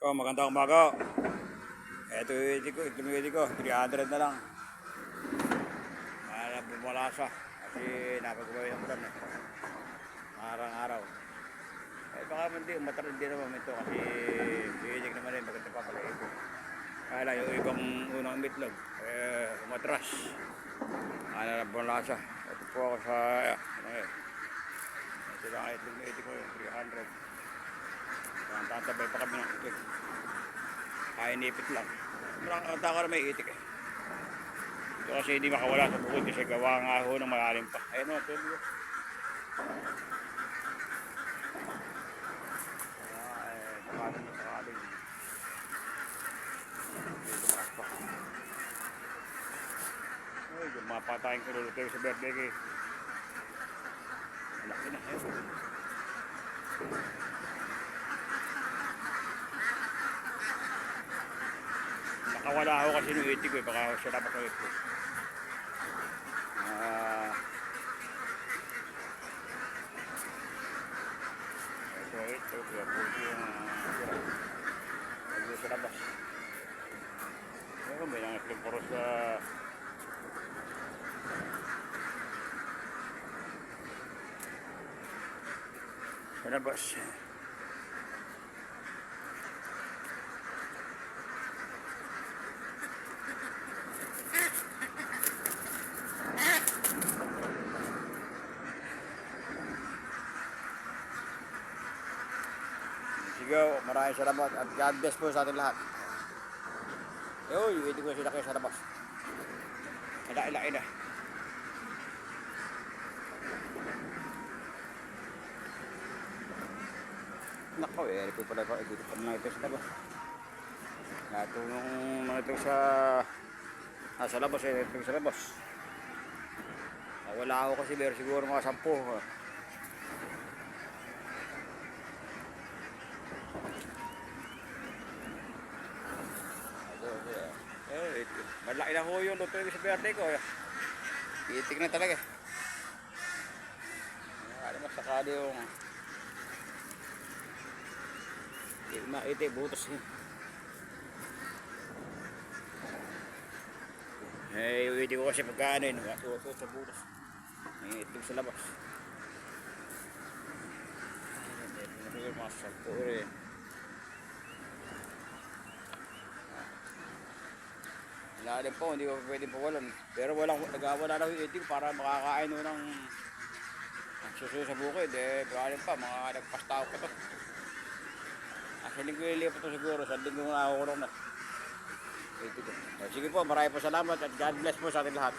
Oh, magandang umaga. Ito yung hindi ko, 300 na lang. Bumalasa kasi napagawin ng ulan eh. Marang araw. Eh baka hindi, umatras din naman ito kasi hilig naman rin, maganda pa pala ito. Kaya yung ibang unang itlog, umatras. Bumalasa. Ito po ako sa, ito lang itlog na ito ko yung 300. Tatabay pa kami ng itlog. Kaya nipit lang. Marang taka na may itik eh. Ito kasi hindi makawala sa bukod kasi gawa nga ho ng malalim pa. Ayun o, tuloy. Pakalan na pakalan. Dito makas pa. Ay, mapatayin ko luluto sa birthday kay. Malaki na. Nakawala ako kasi nung itik ko eh. Baka siya dapat ulit ko. Ito, kaya po yung naglo sa labas. May nang itlog puro sa labas. Sige, maraming salamat at God bless po sa ating lahat. Uy, hindi ko sila kayo sa labas. Laki-laki na. Nako, hindi ko pala pa. Dito pa mga ito sa labas. Natulong mga ito sa labas. Ito sa labas. Wala ako kasi meron siguro mga 10. Malaki na ho yung luto yung sa birthday ko. Itik na talaga. Alam mo sakali yung itik butos. Eh, hindi ko kasi pagkaano yun. Masuot sa butos. Itik sa labas. Ito yung mga salto rin. Lalim po, hindi ko pwede pawalan. Pero nagawala na yung itik para makakain mo ng susunod sa bukid. Lalim pa, mga nagpastaw ko to. Kasi linggo ilipat to siguro, sa linggo na ako na. Sige po, marami po salamat at God bless po sa ating lahat.